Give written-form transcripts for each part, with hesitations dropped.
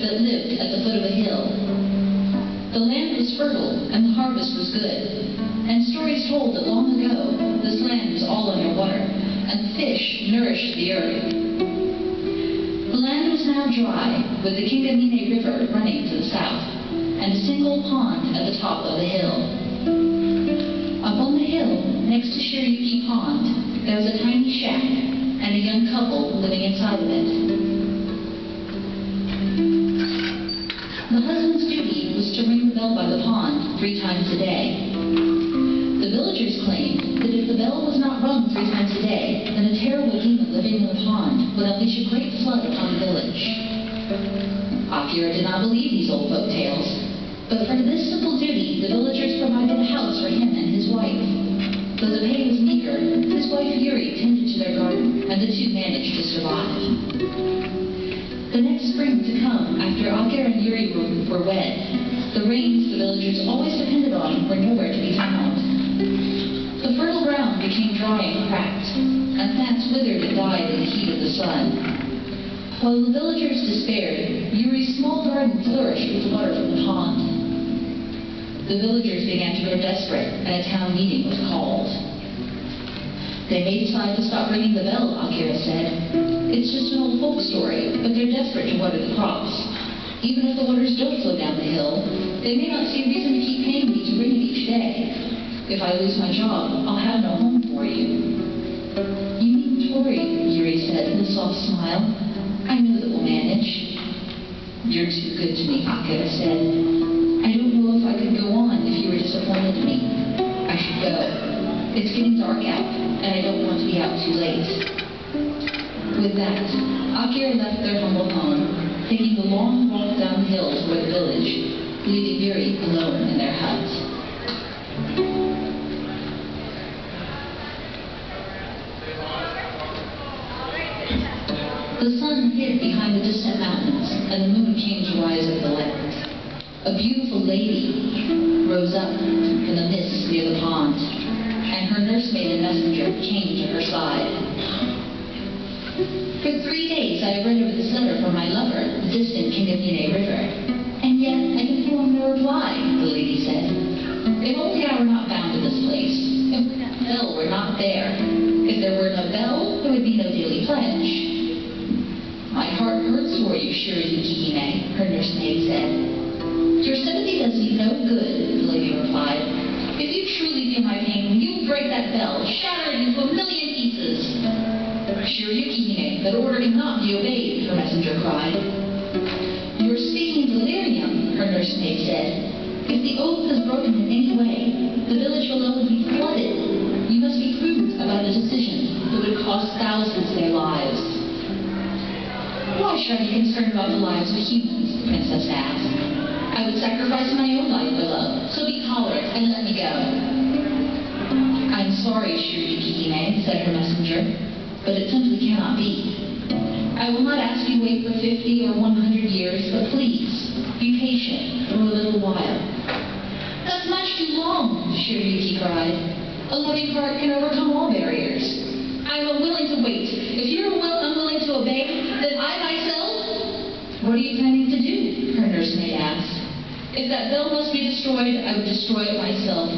that lived at the foot of a hill. The land was fertile, and the harvest was good. And stories told that long ago, this land was all underwater, and fish nourished the earth. The land was now dry, with the Kingamine River running to the south, and a single pond at the top of the hill. Up on the hill, next to Shiryuki Pond, there was a tiny shack, and a young couple living inside of it. The husband's duty was to ring the bell by the pond 3 times a day. The villagers claimed that if the bell was not rung 3 times a day, then a terrible demon living in the pond would unleash a great flood upon the village. Akira did not believe these old folk tales, but for this simple duty, the villagers provided a house for him and his wife. Though the pay was meager, his wife Yuri tended to their garden, and the 2 managed to survive. The next spring to come, after Akira and Yuri were wed, the rains the villagers always depended on were nowhere to be found. The fertile ground became dry and cracked, and plants withered and died in the heat of the sun. While the villagers despaired, Yuri's small garden flourished with water from the pond. The villagers began to grow desperate, and a town meeting was called. They may decide to stop ringing the bell, Akira said. It's just an old folk story, but they're desperate to water the crops. Even if the waters don't flow down the hill, they may not see a reason to keep paying me to ring it each day. If I lose my job, I'll have no home for you. You needn't worry, Yuri said with a soft smile. I know that we'll manage. You're too good to me, Akira said. I don't know if I could go on if you were disappointed in me. I should go. It's getting dark out, and I don't want to be out too late. With that, Akira left their humble home, taking the long walk down the hill toward the village, leaving Yuri alone in their hut. The sun hid behind the distant mountains, and the moon came to rise over the land. A beautiful lady rose up in the mist near the pond, and her nursemaid and messenger came to her side. For 3 days I have read over this letter from my lover, the distant Kingamine River, and yet I can form no reply, the lady said. If only I were not bound to this place, if that bell were not there. If there were no bell, there would be no daily pledge. My heart hurts for you, Shiryuki Hime, her nursemaid said. Your sympathy does you no good, the lady replied. If you truly feel my pain, you break that bell, shatter it into 1,000,000 pieces. Shiryuki Hime, that order cannot be obeyed, her messenger cried. You're speaking delirium, her nursemaid said. If the oath is broken in any way, the village below would be flooded. You must be prudent about a decision that would cost thousands their lives. Why should I be concerned about the lives of humans? The princess asked. I would sacrifice my own life for love, so be tolerant and let me go. I'm sorry, Shiryuki Hime, said her messenger, but it simply cannot be. I will not ask you to wait for 50 or 100 years, but please, be patient for a little while. That's much too long, Shiryuki cried. A loving heart can overcome all barriers. I'm unwilling to wait. If you're unwilling to obey, then I myself... What are you planning to do? Her nursemaid asked. If that bell must be destroyed, I would destroy it myself.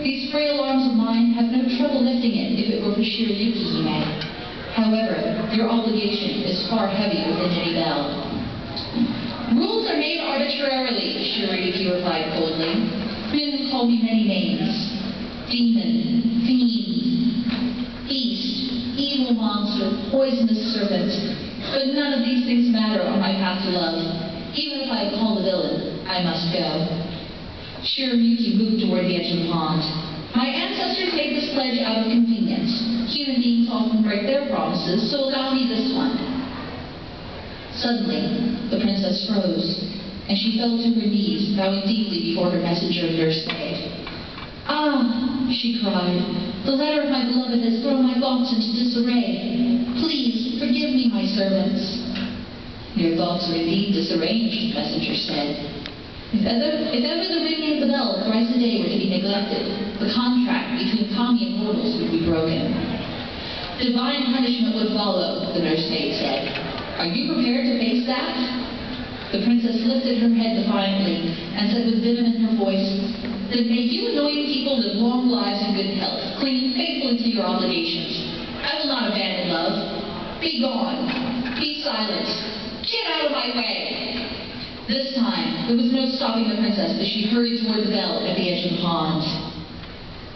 These frail arms of mine have no trouble lifting it if it were for Shiryuki Hime. However, your obligation is far heavier than any bell. Rules are made arbitrarily, Shiryuki replied coldly. Men call me many names. Demon, fiend, beast, evil monster, poisonous serpent. But none of these things matter on my path to love. Even if I call the villain, I must go. Shiryuki moved toward the edge of the pond. My ancestors made this pledge out of convenience. Human beings often break their promises, so allow me this one. Suddenly, the princess froze, and she fell to her knees, bowing deeply before her messenger and nursemaid. Ah, she cried, the letter of my beloved has thrown my thoughts into disarray. Please, forgive me, my servants. Your thoughts are indeed disarranged, the messenger said. If ever the ringing of the bell thrice a day were to be neglected, the contract between kami and mortals would be broken. Divine punishment would follow, the nursemaid said. Are you prepared to face that? The princess lifted her head defiantly and said with venom in her voice, "Then may you annoying people live long lives in good health, clinging faithfully to your obligations. I will not abandon love. Be gone. Be silent. Get out of my way." This time, there was no stopping the princess as she hurried toward the bell at the edge of the pond.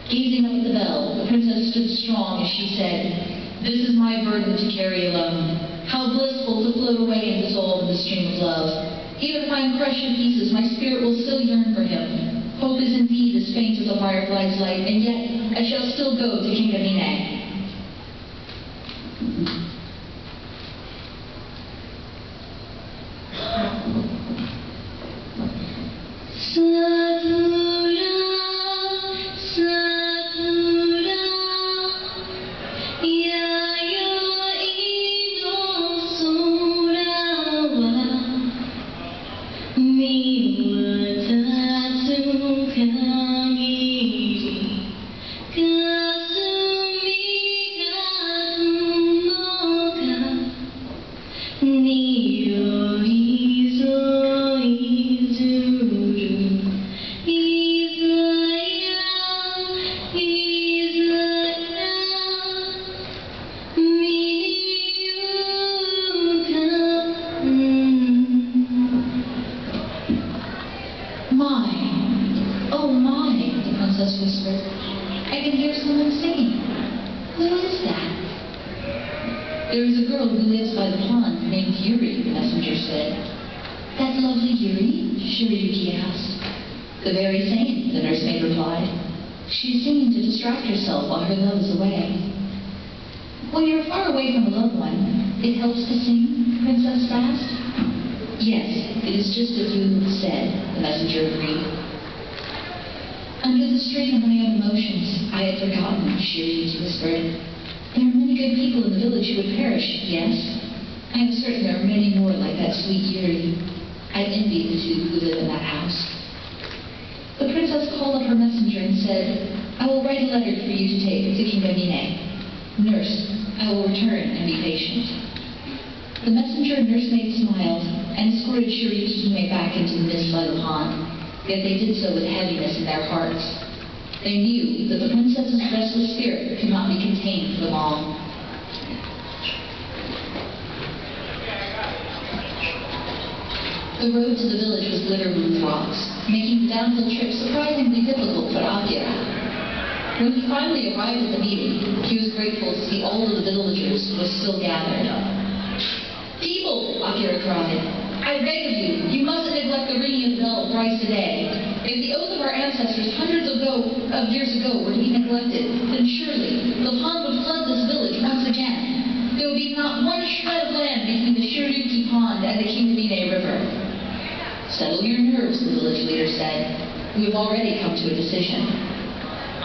Gazing up at the bell, the princess stood strong as she said, "This is my burden to carry alone. How blissful to float away and dissolve in the stream of love. Even if I am crushed in pieces, my spirit will still yearn for him. Hope is indeed as faint as a firefly's light, and yet I shall still go to King Amine." Whispered, "I can hear someone singing. Who is that?" "There is a girl who lives by the pond named Yuri," the messenger said. "That lovely Yuri?" Shiryuki asked. "The very same," the nursemaid replied. "She is singing to distract herself while her love is away." "When you're far away from a loved one, it helps to sing?" the princess asked. "Yes, it is just as you said," the messenger agreed. "Under the strain of my own emotions, I had forgotten," Shiryuki whispered. "There are many good people in the village who would perish, yes? I am certain there are many more like that sweet Yuri. I envy the two who live in that house." The princess called up her messenger and said, "I will write a letter for you to take to King Amine. Nurse, I will return and be patient." The messenger and nursemaid smiled and escorted Shiryuki back into the mist by the pond. Yet they did so with heaviness in their hearts. They knew that the princess's restless spirit could not be contained for long. The road to the village was littered with rocks, making the downhill trip surprisingly difficult for Akira. When he finally arrived at the meeting, he was grateful to see all of the villagers who were still gathered. "People," Akira cried, "I beg of you, you mustn't neglect the ringing of the bell thrice a day. If the oath of our ancestors hundreds of years ago were to be neglected, then surely the pond would flood this village once again. There would be not one shred of land between the Shiryuki pond and the Kingamine River." "Settle your nerves," the village leader said. "We have already come to a decision."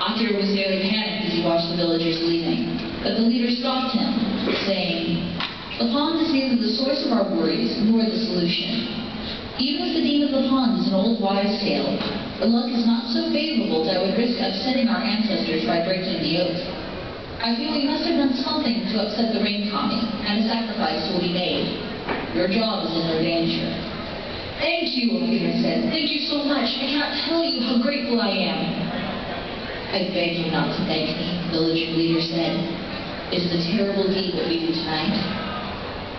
Akira was nearly panicked as he watched the villagers leaving, but the leader stopped him, saying, "The pond is neither the source of our worries nor the solution. Even if the demon of the pond is an old wives' tale, the luck is not so favorable that I would risk upsetting our ancestors by breaking the oath. I feel we must have done something to upset the rain kami, and a sacrifice will be made. Your job is in no danger." "Thank you," Akira said. "Thank you so much. I cannot tell you how grateful I am." "I beg you not to thank me," the village leader said. "It is a terrible deed what we do tonight."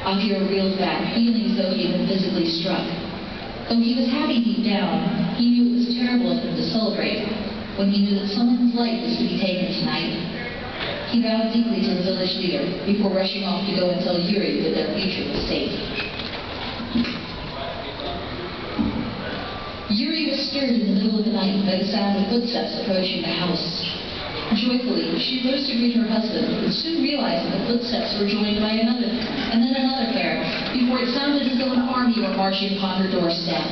Akira reeled back, feeling as though he had been physically struck. Though he was happy deep down, he knew it was terrible of him to celebrate when he knew that someone's life was to be taken tonight. He bowed deeply to the village leader before rushing off to go and tell Yuri that their future was safe. Yuri was stirred in the middle of the night by the sound of footsteps approaching the house. Joyfully, she rose to greet her husband, but soon realized that the footsteps were joined by another, and then another pair, before it sounded as though an army were marching upon her doorstep.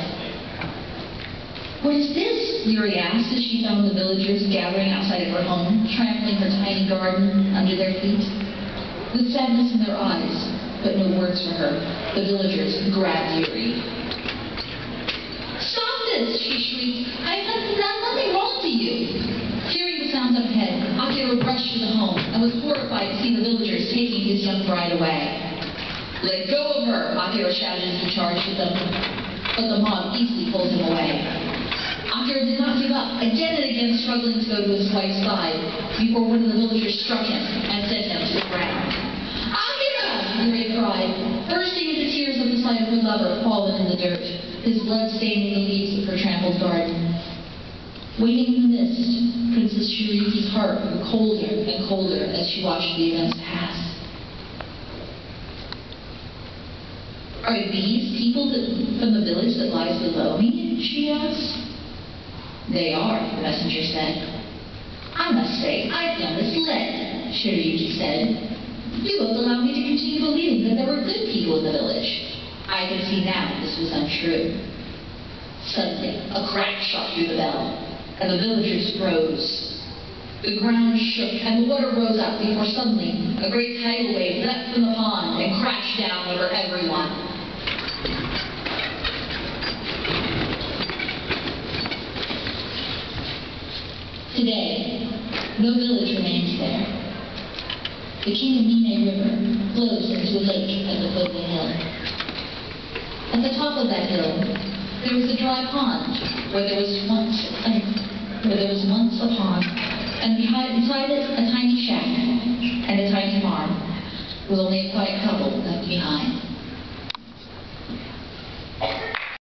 "What is this?" Yuri asked as she found the villagers gathering outside of her home, trampling her tiny garden under their feet. With sadness in their eyes, but no words for her, the villagers grabbed Yuri. "Stop this!" she shrieked. "I have done nothing wrong to you." Hearing the sounds up ahead, Akira rushed to the home and was horrified to see the villagers taking his young bride away. "Let go of her!" Akira shouted as he charged with them. but the mob easily pulled him away. Akira did not give up, again and again struggling to go to his wife's side, before one of the villagers struck him and sent him to the ground. "Akira!" Yuri cried, bursting into tears at the sight of her lover fallen in the dirt, his blood staining the leaves of her trampled garden. Waiting in the mist, Princess Shuriki's heart grew colder and colder as she watched the events pass. "Are these people from the village that lies below me?" she asked. "They are," the messenger said. "I must say, I've been misled," Shuriken said. "You both allowed me to continue believing that there were good people in the village. I can see now this was untrue." Suddenly, a crack shot through the bell, and the villagers froze. The ground shook, and the water rose up before suddenly a great tidal wave leapt from the pond and crashed down over everyone. Today, no village remains there. The Kingamine River flows into a lake at the foot of the hill. At the top of that hill, there was a dry pond where there was once a pond, and beside it a tiny shack and a tiny farm, with only a quiet couple left behind.